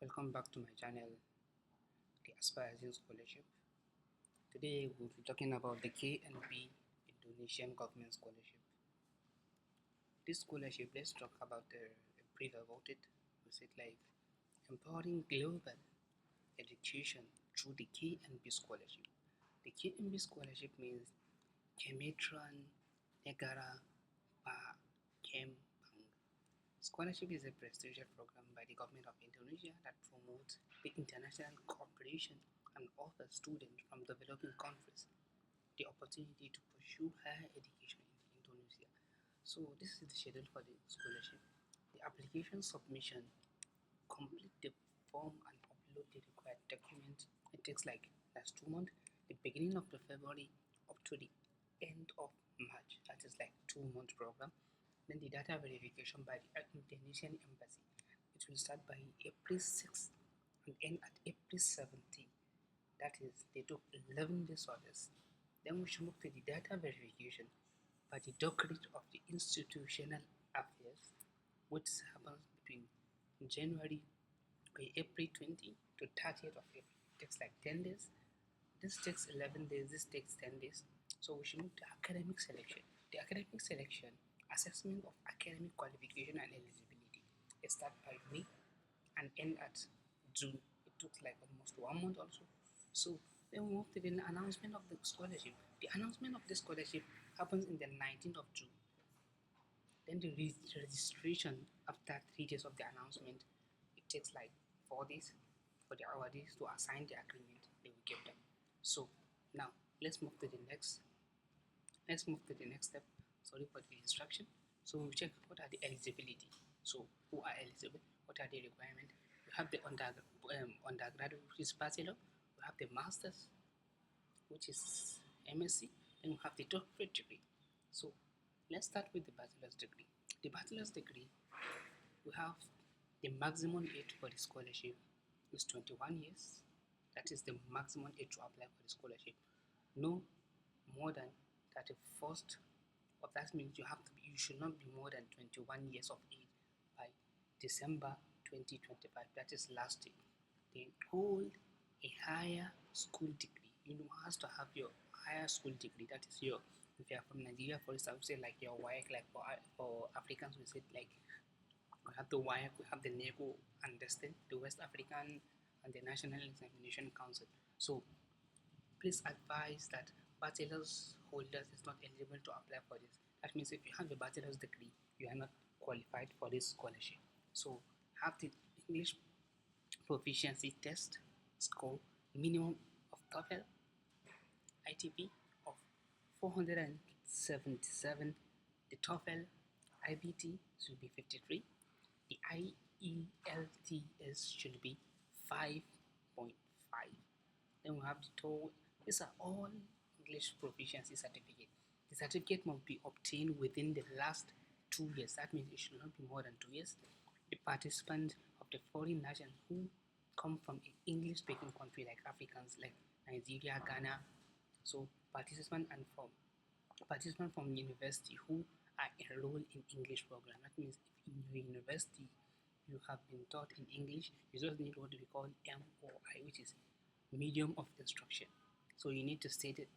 Welcome back to my channel, the Aspiring Scholarship. Today we'll be talking about the KNB Indonesian Government Scholarship. This scholarship, let's talk about a brief about it. We said like empowering global education through the KNB Scholarship. The KNB Scholarship means Kemetran Negara Pa Kembang. Scholarship is a prestigious program by the government of Indonesia that promotes the international cooperation and offers students from developing countries the opportunity to pursue higher education in Indonesia. So this is the schedule for the scholarship. The application submission, complete the form and upload the required documents. It takes like last 2 months, the beginning of the February up to the end of March. That is like 2 month program. Then the data verification by the Indonesian embassy. It will start by April 6th and end at April 17th. That is, they took 11 days for this. Then we should move to the data verification by the Doctorate of the Institutional Affairs, which happens between January by April 20 to 30th of April. It takes like 10 days. This takes 11 days, this takes 10 days. So we should move to academic selection. The academic selection, assessment of academic qualification and eligibility. It starts by May and end at June. It took like almost 1 month also. So then we move to the announcement of the scholarship. The announcement of the scholarship happens in the 19th of June. Then the registration after 3 days of the announcement, it takes like 4 days for the awardees to assign the agreement they will give them. So now let's move to the next step. Sorry for the instruction. So we check what are the eligibility. So who are eligible, what are the requirements. We have the undergraduate, which is bachelor. We have the masters, which is MSc, and we have the doctorate degree. So let's start with the bachelor's degree. The bachelor's degree, we have the maximum age for the scholarship is 21 years. That is the maximum age to apply for the scholarship. No more than 31st of that means you should not be more than 21 years of age by December 2025. That is last year. Then hold a higher school degree. You know, has to have your higher school degree. That is your, if you are from Nigeria, for instance, we say like your WAEC, like for Africans, we say like we have the WAEC, we have the NECO, and the West African and the National Examination Council. So please advise that bachelor's holders is not eligible to apply for this. That means if you have a bachelor's degree, you are not qualified for this scholarship. So have the English proficiency test score minimum of TOEFL ITP of 477. The TOEFL IBT should be 53. The IELTS should be 5.5. Then we have the TOEFL. These are all English proficiency certificate. The certificate must be obtained within the last 2 years. That means it should not be more than 2 years. The participants of the foreign nations who come from an English-speaking country like Africans, like Nigeria, Ghana. So participants from university who are enrolled in English program. That means if in your university you have been taught in English, you just need what we call MOI, which is medium of instruction. So you need to state it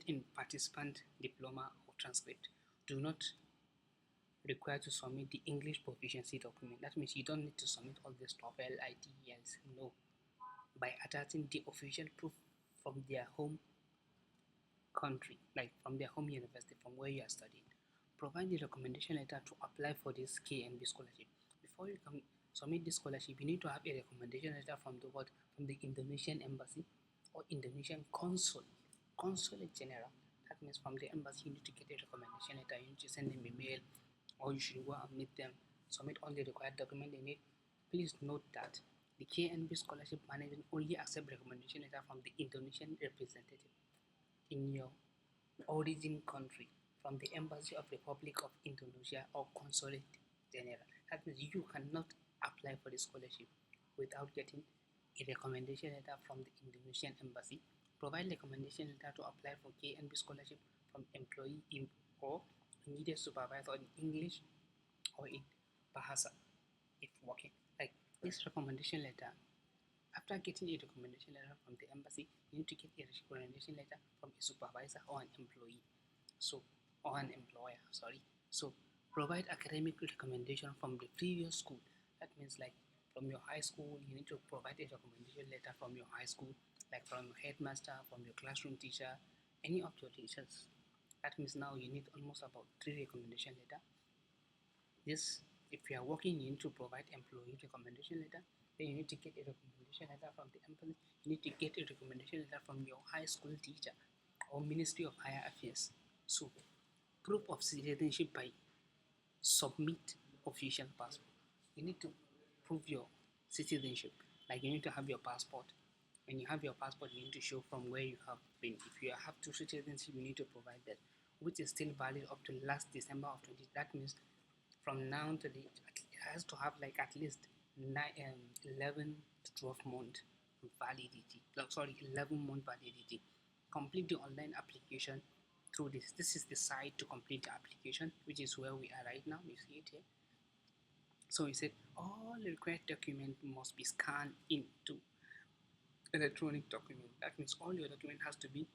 in participant diploma or transcript. Do not require to submit the English proficiency document. That means you don't need to submit all this TOEFL, IELTS. No, by attaching the official proof from their home country, like from their home university, from where you are studying. Provide the recommendation letter to apply for this KNB scholarship. Before you can submit this scholarship, you need to have a recommendation letter from the Indonesian embassy or Indonesian consulate general. That means from the embassy you need to get a recommendation letter. You need to send them a mail, or you should go and meet them, submit all the required documents they need. Please note that the KNB scholarship management only accept recommendation letter from the Indonesian representative in your origin country, from the Embassy of Republic of Indonesia or Consulate General. That means you cannot apply for the scholarship without getting a recommendation letter from the Indonesian Embassy. Provide recommendation letter to apply for KNB scholarship from employee or immediate supervisor in English or in Bahasa if working. Like This recommendation letter, after getting a recommendation letter from the embassy, you need to get a recommendation letter from a supervisor or an employee. So, or an employer, sorry. So, provide academic recommendation from the previous school. That means like from your high school, you need to provide a recommendation letter from your high school, like from your headmaster, from your classroom teacher, any of your teachers. That means now you need almost about 3 recommendation letter. This, if you are working, you need to provide employee recommendation letter. Then you need to get a recommendation letter from the employee. You need to get a recommendation letter from your high school teacher or Ministry of Higher Affairs. So, proof of citizenship by submit official passport. You need to prove your citizenship. Like you need to have your passport. When you have your passport, you need to show from where you have been. If you have two citizenship, you need to provide that, which is still valid up to last December of 20. That means from now to the, it has to have like at least 11 to 12 month validity. No, sorry, 11-month validity. Complete the online application through this. This is the site to complete the application, which is where we are right now. You see it here. So he said all required documents must be scanned into electronic document. That means all your document has to be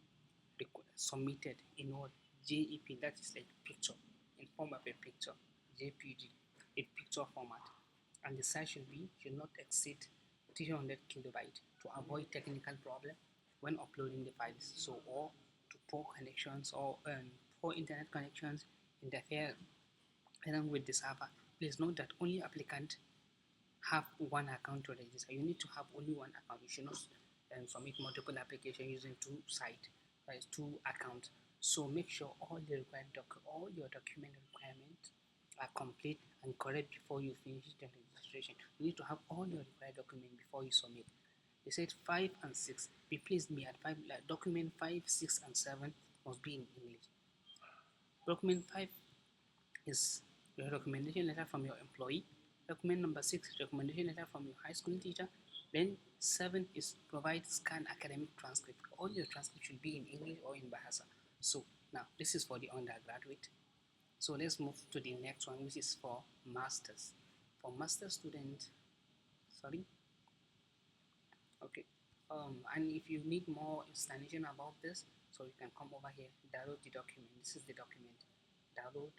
submitted in what JEP, that is like picture, in form of a picture, JPG, a picture format, and the size should not exceed 300 kilobytes to avoid technical problem when uploading the files. So, or to poor connections or poor internet connections interfere along with the server. Please note that only applicant have one account to register. You need to have only one account. You should not submit multiple applications using two sites, two accounts. So make sure all your document requirements are complete and correct before you finish the registration. You need to have all your required documents before you submit. They said 5 and 6. Be pleased me at 5. Like document 5, 6, and 7 must be in English. Document 5 is your recommendation letter from your employee. Document number 6, recommendation letter from your high school teacher. Then 7 is provide scanned academic transcript. All your transcript should be in English or in Bahasa. So now this is for the undergraduate. So let's move to the next one, which is for masters. For master student, sorry. Okay. And if you need more explanation about this, so you can come over here, download the document. This is the document. Download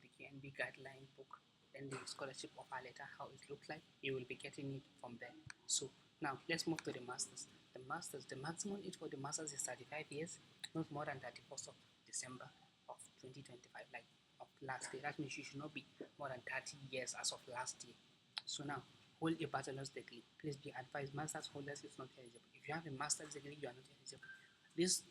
the KNB guideline book, then the scholarship offer letter, how it looks like. You will be getting it from there. So now let's move to the masters. The maximum age for the masters is 35 years, not more than 31st of December of 2025, like of last year. That means you should not be more than 30 years as of last year. So now, hold a bachelor's degree. Please be advised, master's holders is not eligible. If you have a master's degree, you are not eligible. This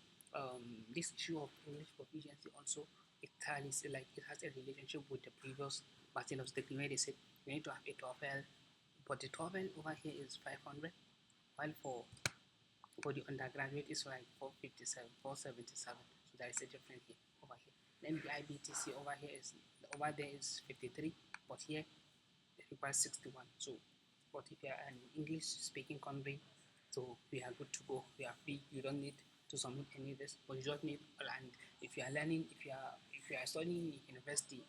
issue of English proficiency also, it tallies, like it has a relationship with the previous bachelor's degree where they said you need to have a TOEFL, but the TOEFL over here is 500, while for the undergraduate is like 457, 477. So there is a difference here over here. Then the IBTC over here is, over there is 53, but here it requires 61. So, but if you are an English speaking country, so we are good to go. We are free. You don't need to submit any of this, but you just need. And if you are learning, if you are studying university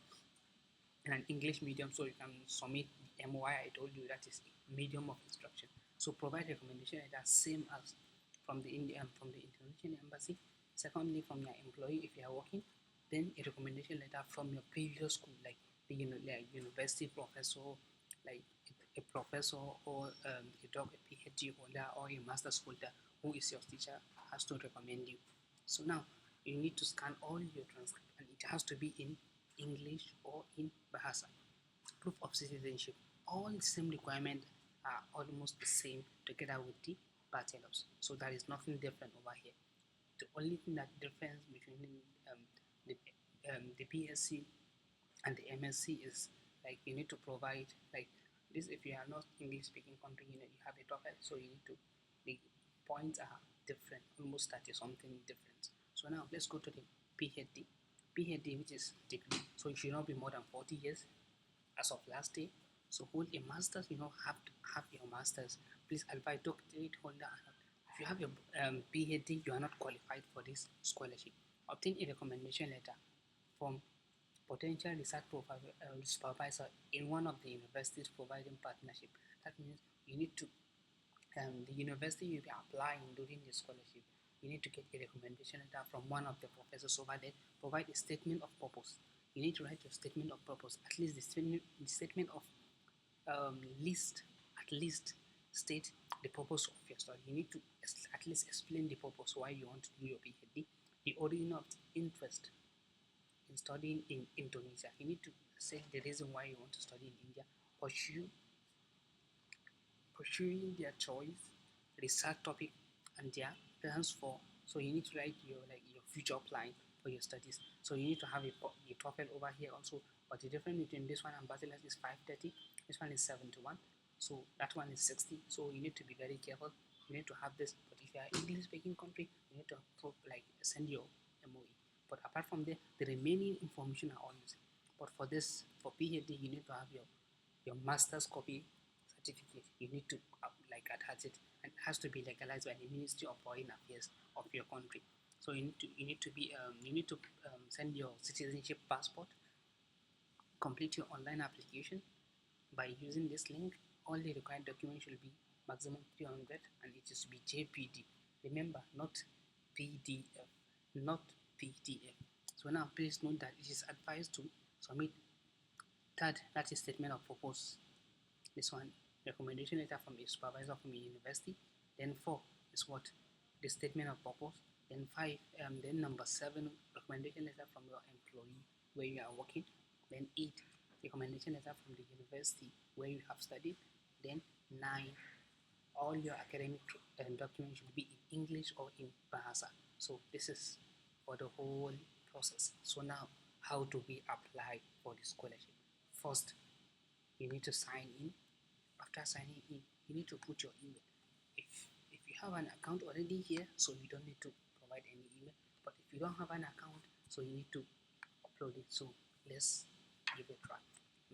in an English medium, so you can submit the MOI I told you, that is medium of instruction. So provide recommendation that same as from the Indonesian embassy. Secondly, from your employee if you are working. Then a recommendation letter from your previous school, like the like university professor, like a professor or a PhD holder or a master's holder who is your teacher has to recommend you. So now you need to scan all your transcript and it has to be in English or in Bahasa. Proof of citizenship. All the same requirements are almost the same together with the bachelors. So there is nothing different over here. The only thing that difference between the, the BSc and the MSc is like you need to provide like this. If you are not English speaking country, you have a TOEFL, so you need to, the points are different, almost 30 something different. So now let's go to the PhD, which is degree. So you should not be more than 40 years as of last day. So hold a master's, have to have your master's. Please advise doctorate holder. If you have your PhD, you are not qualified for this scholarship. Obtain a recommendation letter from potential research supervisor in one of the universities providing partnership. That means you need to the university you'll be applying during the scholarship, you need to get a recommendation letter from one of the professors over there. Provide a statement of purpose. You need to write your statement of purpose, at least the statement of list, at least state the purpose of your study. You need to at least explain the purpose why you want to do your PhD, the origin of interest in studying in Indonesia. You need to say the reason why you want to study in India, pursuing their choice, research topic, and their plans for. So you need to write your future plan for your studies. So you need to have a TOEFL over here also. But the difference between this one and bachelor's is 530. This one is 71. So that one is 60. So you need to be very careful. You need to have this. But if you are English speaking country, you need to send your MOE. But apart from there, the remaining information are all using. But for PhD, you need to have your master's copy certificate. You need to attach it, and it has to be legalized by the Ministry of Foreign Affairs of your country. So you need to send your citizenship passport, complete your online application by using this link. All the required documents should be maximum 300, and it is to be JPD. Remember, not PDF, not PDF. So now please note that it is advised to submit third, that is statement of purpose. This one, recommendation letter from a supervisor from a university. Then 4 is what? The statement of purpose. Then 5, then number 7, recommendation letter from your employee where you are working. Then 8, recommendation letter from the university where you have studied. Then 9, all your academic documents should be in English or in Bahasa. So this is for the whole process. So now, how do we apply for the scholarship? First, you need to sign in. After signing in, you need to put your email. If you have an account already here, so you don't need to provide any email. But if you don't have an account, so you need to upload it. So let's give it a try.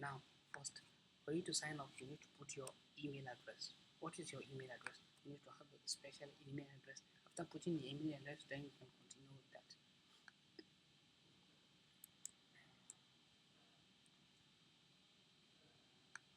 Now, first, for you to sign up, you need to put your email address. What is your email address? You need to have a special email address. After putting the email address, then you can